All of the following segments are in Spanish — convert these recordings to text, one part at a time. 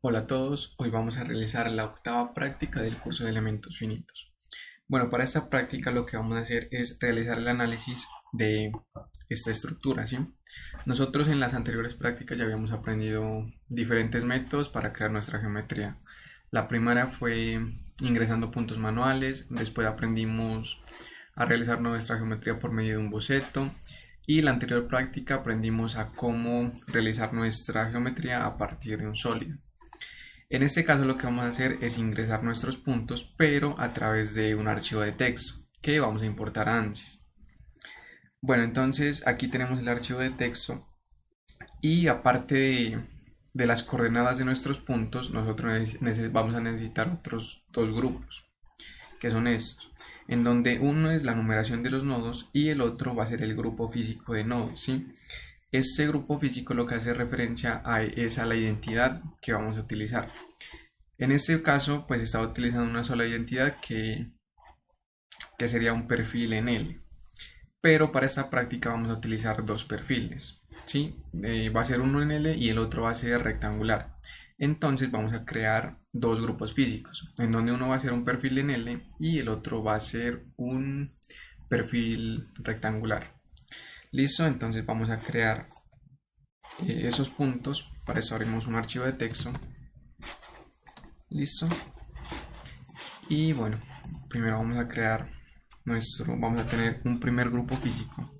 Hola a todos, hoy vamos a realizar la octava práctica del curso de elementos finitos. Bueno, para esta práctica lo que vamos a hacer es realizar el análisis de esta estructura, ¿sí? Nosotros en las anteriores prácticas ya habíamos aprendido diferentes métodos para crear nuestra geometría. La primera fue ingresando puntos manuales, después aprendimos a realizar nuestra geometría por medio de un boceto y la anterior práctica aprendimos a cómo realizar nuestra geometría a partir de un sólido. En este caso lo que vamos a hacer es ingresar nuestros puntos, pero a través de un archivo de texto que vamos a importar a ANSYS. Bueno, entonces aquí tenemos el archivo de texto y aparte de las coordenadas de nuestros puntos, nosotros vamos a necesitar otros dos grupos, que son estos, en donde uno es la numeración de los nodos y el otro va a ser el grupo físico de nodos, ¿sí? Este grupo físico lo que hace referencia es a la identidad que vamos a utilizar. En este caso, pues estaba utilizando una sola identidad que sería un perfil en L. Pero para esta práctica vamos a utilizar dos perfiles, ¿sí? Va a ser uno en L y el otro va a ser rectangular. Entonces vamos a crear dos grupos físicos, en donde uno va a ser un perfil en L y el otro va a ser un perfil rectangular. Listo, entonces vamos a crear esos puntos. Para eso abrimos un archivo de texto. Listo. Y bueno, primero vamos a crear vamos a tener un primer grupo físico.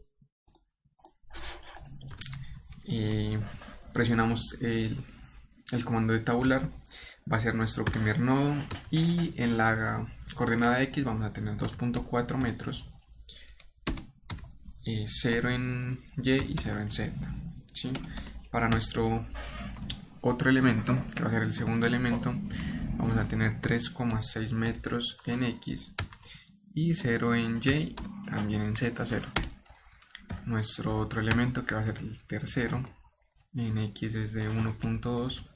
Presionamos el comando de tabular, va a ser nuestro primer nodo y en la coordenada X vamos a tener 2.4 metros, 0 en Y y 0 en Z, ¿sí? Para nuestro otro elemento, que va a ser el segundo elemento, vamos a tener 3,6 metros en X y 0 en Y, también en Z 0. Nuestro otro elemento, que va a ser el tercero, en X es de 1.2,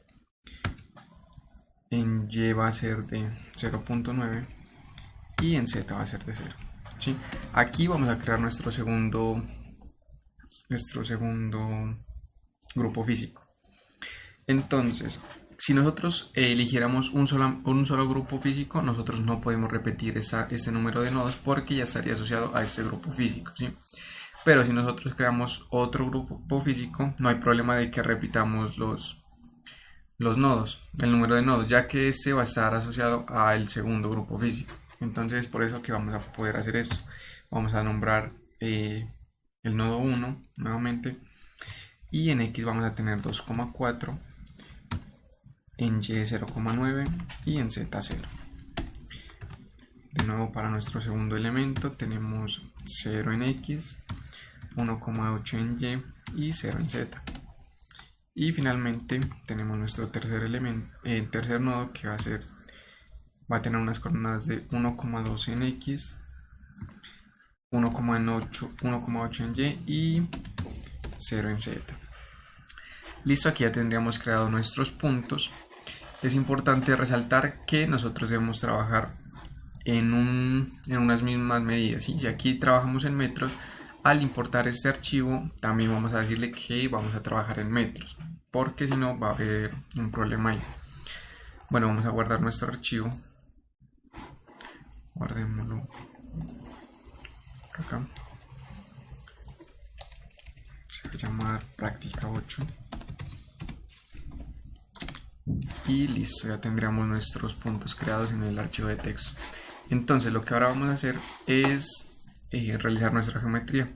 en Y va a ser de 0.9 y en Z va a ser de 0, ¿sí? Aquí vamos a crear nuestro segundo grupo físico. Entonces, si nosotros eligiéramos un solo grupo físico, nosotros no podemos repetir ese número de nodos porque ya estaría asociado a este grupo físico, ¿sí? Pero si nosotros creamos otro grupo físico, no hay problema de que repitamos los nodos, el número de nodos, ya que este va a estar asociado al segundo grupo físico. Entonces, por eso que vamos a poder hacer esto. Vamos a nombrar el nodo 1 nuevamente y en X vamos a tener 2,4, en Y 0,9 y en Z 0. De nuevo, para nuestro segundo elemento tenemos 0 en X, 1,8 en Y y 0 en Z. Y finalmente tenemos nuestro tercer elemento, tercer nodo, que va a tener unas coordenadas de 1,2 en X, 1,8 en Y y 0 en Z. Listo, aquí ya tendríamos creado nuestros puntos. Es importante resaltar que nosotros debemos trabajar en unas mismas medidas, ¿sí? Si aquí trabajamos en metros, al importar este archivo también vamos a decirle que vamos a trabajar en metros, porque si no va a haber un problema ahí. Bueno, vamos a guardar nuestro archivo, guardémoslo por acá, se va a llamar práctica 8 y listo, ya tendríamos nuestros puntos creados en el archivo de texto. Entonces lo que ahora vamos a hacer es realizar nuestra geometría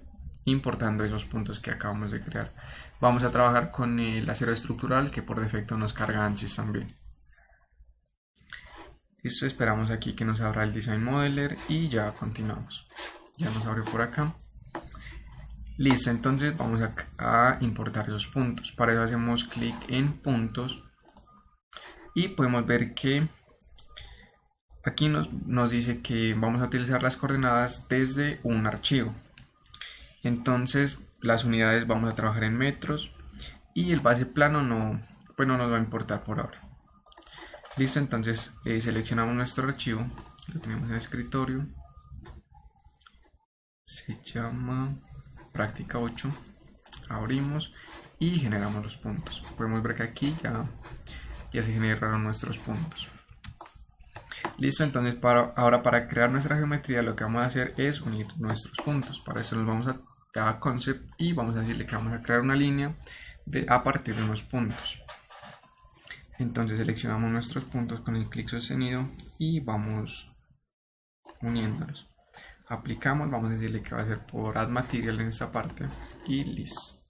importando esos puntos que acabamos de crear. Vamos a trabajar con el acero estructural, que por defecto nos carga ANSYS también. Listo, esperamos aquí que nos abra el Design Modeler y ya continuamos. Ya nos abrió por acá. Listo, entonces vamos a importar esos puntos. Para eso hacemos clic en puntos y podemos ver que aquí nos dice que vamos a utilizar las coordenadas desde un archivo. Entonces las unidades vamos a trabajar en metros y el base plano pues no nos va a importar por ahora. Listo, entonces seleccionamos nuestro archivo, lo tenemos en el escritorio, se llama práctica 8, abrimos y generamos los puntos. Podemos ver que aquí ya ya se generaron nuestros puntos. Listo, entonces ahora para crear nuestra geometría lo que vamos a hacer es unir nuestros puntos. Para eso nos vamos a Concept y vamos a decirle que vamos a crear una línea a partir de unos puntos. Entonces seleccionamos nuestros puntos con el clic sostenido y vamos uniéndolos. Aplicamos, vamos a decirle que va a ser por Add Material en esta parte y listo.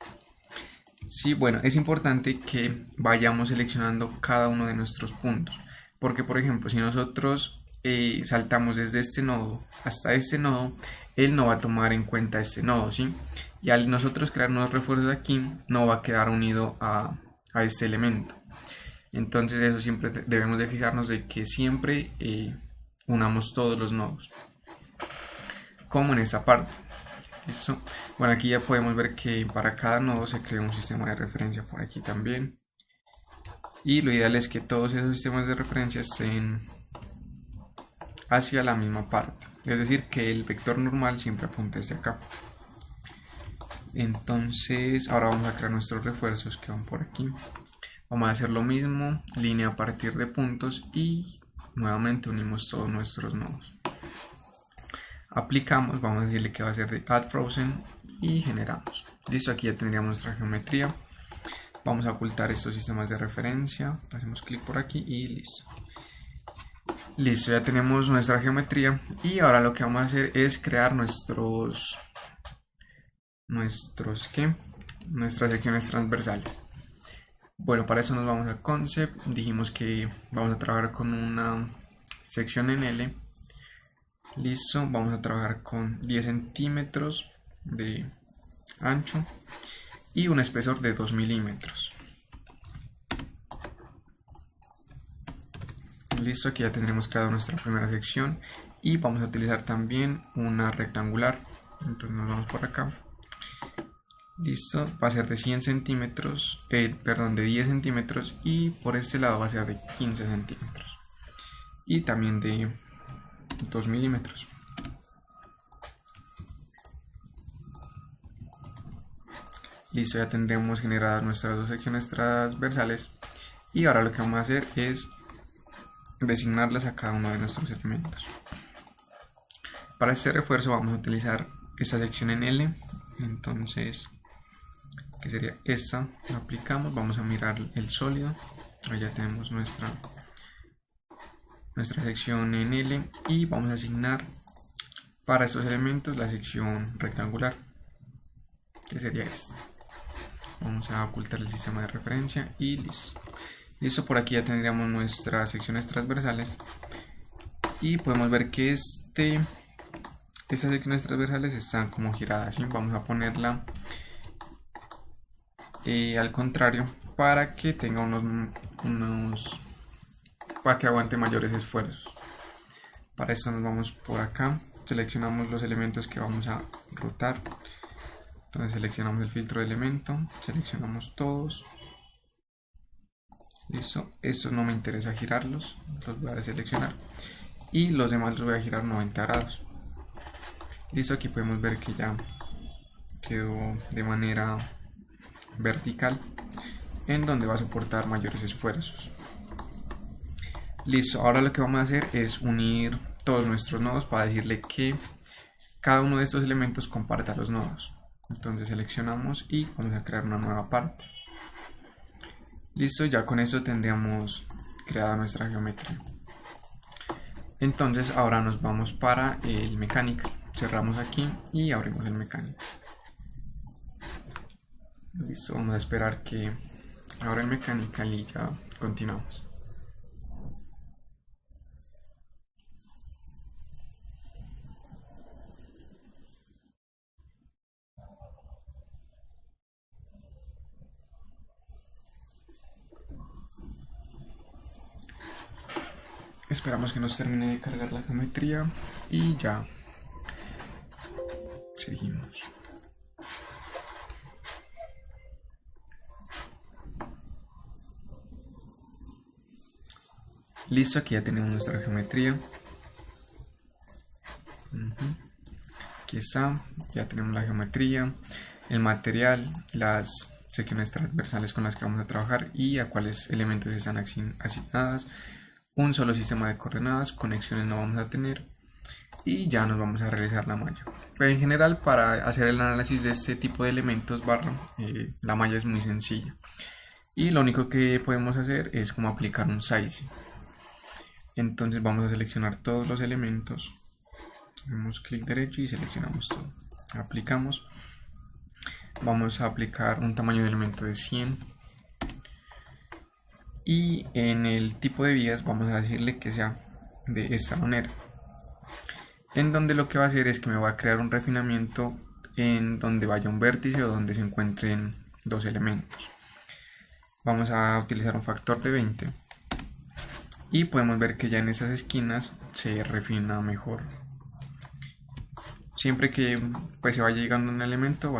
Sí, bueno, es importante que vayamos seleccionando cada uno de nuestros puntos, porque por ejemplo, si nosotros saltamos desde este nodo hasta este nodo, él no va a tomar en cuenta este nodo, ¿sí? Y al nosotros crear nuevos refuerzos aquí, no va a quedar unido a este elemento. Entonces eso siempre debemos de fijarnos de que siempre unamos todos los nodos, como en esta parte. ¿Listo? Bueno, aquí ya podemos ver que para cada nodo se crea un sistema de referencia por aquí también. Y lo ideal es que todos esos sistemas de referencia estén hacia la misma parte. Es decir, que el vector normal siempre apunte hacia acá. Entonces, ahora vamos a crear nuestros refuerzos que van por aquí. Vamos a hacer lo mismo, línea a partir de puntos y nuevamente unimos todos nuestros nodos. Aplicamos, vamos a decirle que va a ser de Add Frozen y generamos. Listo, aquí ya tendríamos nuestra geometría. Vamos a ocultar estos sistemas de referencia, hacemos clic por aquí y listo. Listo, ya tenemos nuestra geometría y ahora lo que vamos a hacer es crear nuestras secciones transversales. Bueno, para eso nos vamos a Concept, dijimos que vamos a trabajar con una sección en L. Listo, vamos a trabajar con 10 centímetros de ancho y un espesor de 2 milímetros. Listo, aquí ya tendremos creado nuestra primera sección y vamos a utilizar también una rectangular. Entonces nos vamos por acá. Listo, va a ser de 100 centímetros, de 10 centímetros y por este lado va a ser de 15 centímetros y también de 2 milímetros. Listo, ya tendremos generadas nuestras dos secciones transversales y ahora lo que vamos a hacer es designarlas a cada uno de nuestros elementos. Para este refuerzo vamos a utilizar esta sección en L, entonces que sería esta, lo aplicamos, vamos a mirar el sólido, allá tenemos nuestra sección en L y vamos a asignar para estos elementos la sección rectangular, que sería esta. Vamos a ocultar el sistema de referencia y listo. Listo, por aquí ya tendríamos nuestras secciones transversales y podemos ver que estas secciones transversales están como giradas, ¿sí? Vamos a ponerla al contrario para que tenga para que aguante mayores esfuerzos. Para esto nos vamos por acá, seleccionamos los elementos que vamos a rotar. Entonces seleccionamos el filtro de elemento, seleccionamos todos. Listo, estos no me interesa girarlos, los voy a deseleccionar y los demás los voy a girar 90 grados. Listo, aquí podemos ver que ya quedó de manera vertical en donde va a soportar mayores esfuerzos. Listo, ahora lo que vamos a hacer es unir todos nuestros nodos para decirle que cada uno de estos elementos comparta los nodos. Entonces seleccionamos y vamos a crear una nueva parte. Listo, ya con eso tendríamos creada nuestra geometría. Entonces ahora nos vamos para el Mechanical. Cerramos aquí y abrimos el Mechanical. Listo, vamos a esperar que abra el Mechanical y ya continuamos. Esperamos que nos termine de cargar la geometría y ya seguimos. Listo, aquí ya tenemos nuestra geometría. Aquí está, ya tenemos la geometría, el material, las secciones transversales con las que vamos a trabajar y a cuáles elementos están asignadas, un solo sistema de coordenadas, conexiones no vamos a tener y ya nos vamos a realizar la malla. Pero en general, para hacer el análisis de este tipo de elementos barra, la malla es muy sencilla y lo único que podemos hacer es como aplicar un sizing. Entonces vamos a seleccionar todos los elementos, damos clic derecho y seleccionamos todo, aplicamos, vamos a aplicar un tamaño de elemento de 100 y en el tipo de vías vamos a decirle que sea de esta manera, en donde lo que va a hacer es que me va a crear un refinamiento en donde vaya un vértice o donde se encuentren dos elementos. Vamos a utilizar un factor de 20 y podemos ver que ya en esas esquinas se refina mejor. Siempre que pues, se vaya llegando un elemento,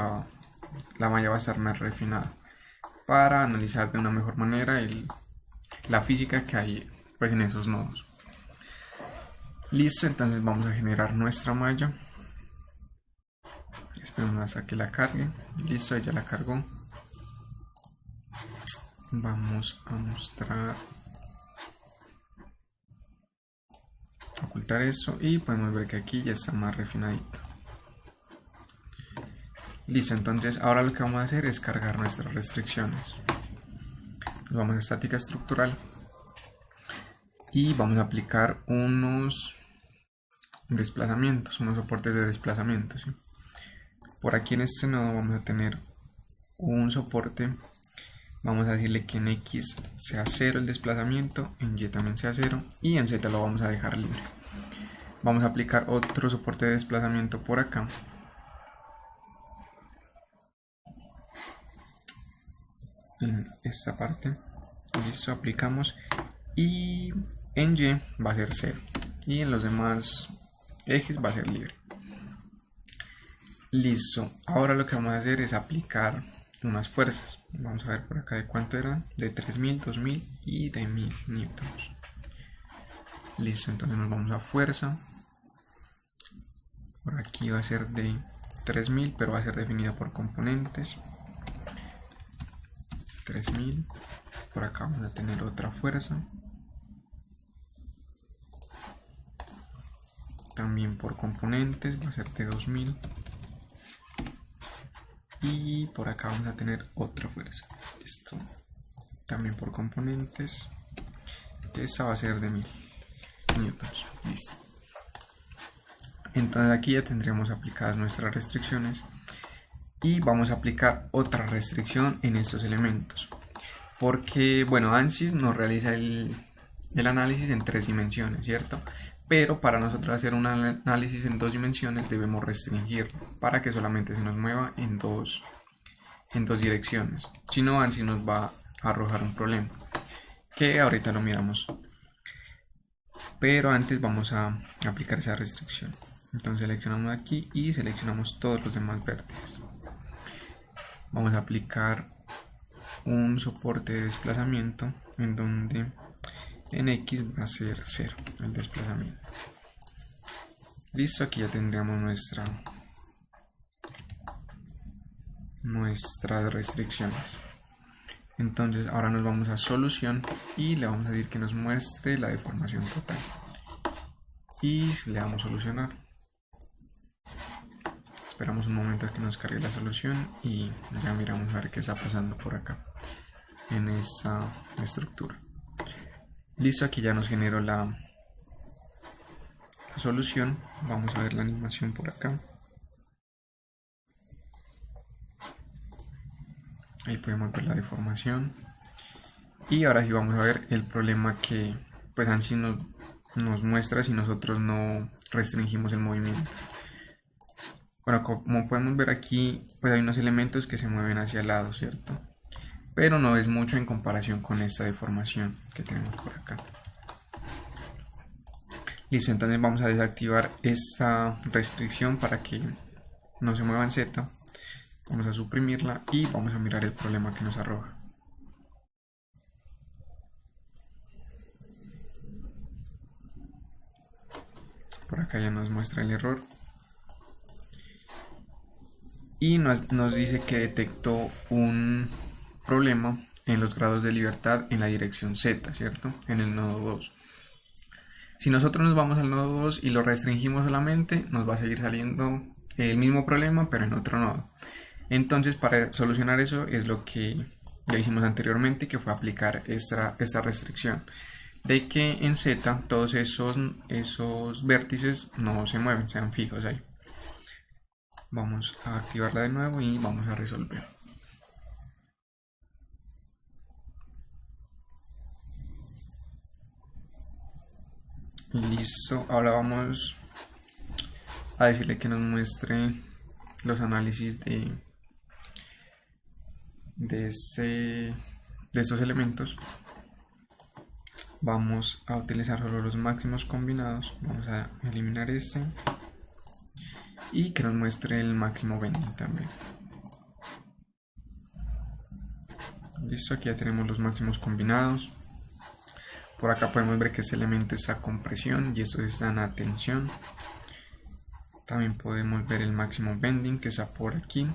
la malla va a estar más refinada para analizar de una mejor manera la física que hay pues, en esos nodos. Listo, entonces vamos a generar nuestra malla. Esperemos hasta que la cargue. Listo, ya la cargó. Vamos a mostrar, ocultar eso y podemos ver que aquí ya está más refinadito. Listo, entonces ahora lo que vamos a hacer es cargar nuestras restricciones. Nos vamos a estática estructural y vamos a aplicar unos desplazamientos, unos soportes de desplazamiento, ¿sí? Por aquí en este nodo vamos a tener un soporte, vamos a decirle que en X sea 0 el desplazamiento, en Y también sea 0 y en Z lo vamos a dejar libre. Vamos a aplicar otro soporte de desplazamiento por acá. En esta parte, listo, aplicamos y en Y va a ser 0 y en los demás ejes va a ser libre. Listo, ahora lo que vamos a hacer es aplicar unas fuerzas. Vamos a ver por acá de cuánto eran, de 3000, 2000 y de 1000 newtons. Listo, entonces nos vamos a fuerza. Por aquí va a ser de 3000, pero va a ser definida por componentes. 3000. Por acá vamos a tener otra fuerza. También por componentes va a ser de 2000. Y por acá vamos a tener otra fuerza. Esto también por componentes. Esta va a ser de 1000 newtons. Listo. Entonces aquí ya tendríamos aplicadas nuestras restricciones. Y vamos a aplicar otra restricción en estos elementos. Porque, bueno, ANSYS nos realiza el análisis en 3 dimensiones, ¿cierto? Pero para nosotros hacer un análisis en 2 dimensiones debemos restringirlo para que solamente se nos mueva en dos direcciones. Si no, ANSYS nos va a arrojar un problema, que ahorita lo miramos. Pero antes vamos a aplicar esa restricción. Entonces seleccionamos aquí y seleccionamos todos los demás vértices. Vamos a aplicar un soporte de desplazamiento en donde en X va a ser 0 el desplazamiento. Listo, aquí ya tendríamos nuestras restricciones. Entonces ahora nos vamos a solución y le vamos a decir que nos muestre la deformación total y le damos a solucionar. Esperamos un momento a que nos cargue la solución y ya miramos a ver qué está pasando por acá en esa estructura. Listo, aquí ya nos generó la solución. Vamos a ver la animación por acá. Ahí podemos ver la deformación. Y ahora sí vamos a ver el problema que pues ANSYS nos muestra si nosotros no restringimos el movimiento. Bueno, como podemos ver aquí, pues hay unos elementos que se mueven hacia el lado, ¿cierto? Pero no es mucho en comparación con esta deformación que tenemos por acá. Listo, entonces vamos a desactivar esta restricción para que no se mueva en Z. Vamos a suprimirla y vamos a mirar el problema que nos arroja. Por acá ya nos muestra el error. y nos dice que detectó un problema en los grados de libertad en la dirección Z, ¿cierto? En el nodo 2. Si nosotros nos vamos al nodo 2 y lo restringimos solamente, nos va a seguir saliendo el mismo problema, pero en otro nodo. Entonces, para solucionar eso es lo que ya hicimos anteriormente, que fue aplicar esta restricción de que en Z todos esos vértices no se mueven, sean fijos ahí. Vamos a activarla de nuevo y vamos a resolver. Listo, ahora vamos a decirle que nos muestre los análisis de estos elementos. Vamos a utilizar solo los máximos combinados. Vamos a eliminar este y que nos muestre el máximo bending también. Listo, aquí ya tenemos los máximos combinados. Por acá podemos ver que este elemento está con presión y esto está en tensión. También podemos ver el máximo bending que está por aquí.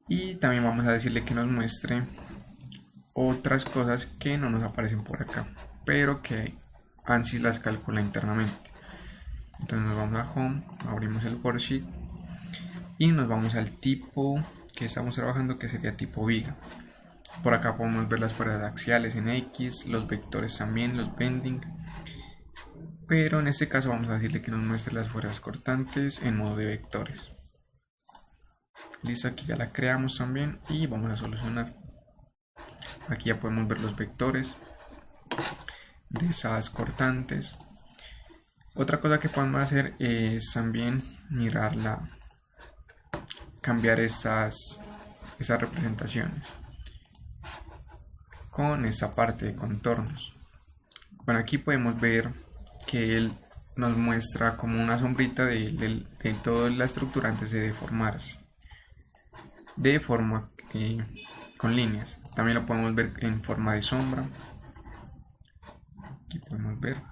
Y también vamos a decirle que nos muestre otras cosas que no nos aparecen por acá, pero que ANSYS las calcula internamente. Entonces nos vamos a Home, abrimos el worksheet y nos vamos al tipo que estamos trabajando, que sería tipo viga. Por acá podemos ver las fuerzas axiales en X, los vectores también, los bending. Pero en este caso vamos a decirle que nos muestre las fuerzas cortantes en modo de vectores. Listo, aquí ya la creamos también y vamos a solucionar. Aquí ya podemos ver los vectores de esas cortantes. Otra cosa que podemos hacer es también cambiar esas representaciones con esta parte de contornos. Bueno, aquí podemos ver que él nos muestra como una sombrita de toda la estructura antes de deformarse, de forma con líneas. También lo podemos ver en forma de sombra. Aquí podemos ver.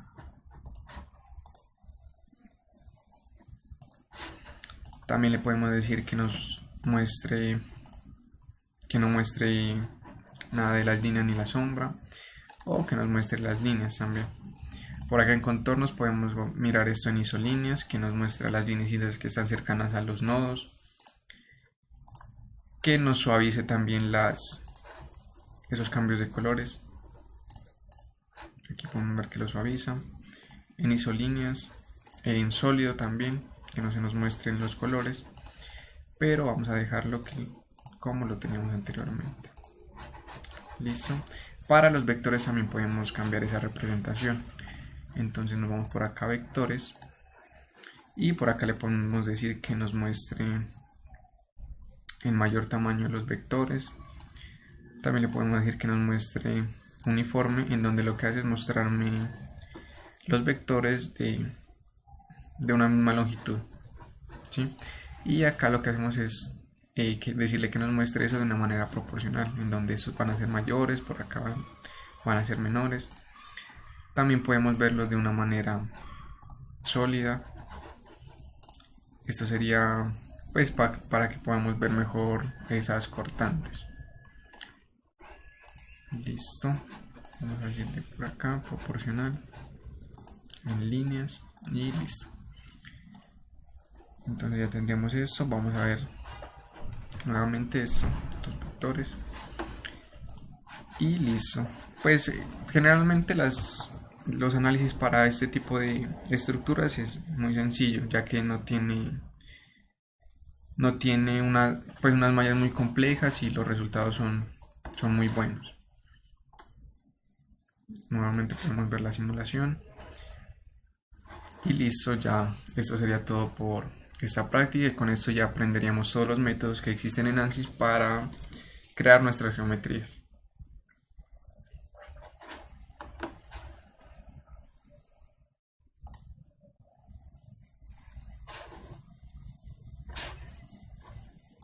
También le podemos decir que nos muestre, que no muestre nada de las líneas ni la sombra, o que nos muestre las líneas también. Por acá en contornos podemos mirar esto en isolíneas, que nos muestra las líneas que están cercanas a los nodos, que nos suavice también esos cambios de colores. Aquí podemos ver que lo suaviza. En isolíneas, en sólido también, que no se nos muestren los colores, pero vamos a dejarlo como lo teníamos anteriormente. Listo. Para los vectores también podemos cambiar esa representación. Entonces nos vamos por acá a vectores y por acá le podemos decir que nos muestre en mayor tamaño los vectores. También le podemos decir que nos muestre uniforme, en donde lo que hace es mostrarme los vectores de una misma longitud, ¿sí? Y acá lo que hacemos es decirle que nos muestre eso de una manera proporcional, en donde estos van a ser mayores, por acá van a ser menores. También podemos verlos de una manera sólida. Esto sería pues para que podamos ver mejor esas cortantes. Listo. Vamos a decirle por acá proporcional en líneas y listo. Entonces ya tendríamos esto. Vamos a ver nuevamente estos vectores y listo. Pues generalmente los análisis para este tipo de estructuras es muy sencillo, ya que no tiene unas mallas muy complejas y los resultados son muy buenos. Nuevamente podemos ver la simulación y listo. Ya esto sería todo por esta práctica, y con esto ya aprenderíamos todos los métodos que existen en ANSYS para crear nuestras geometrías.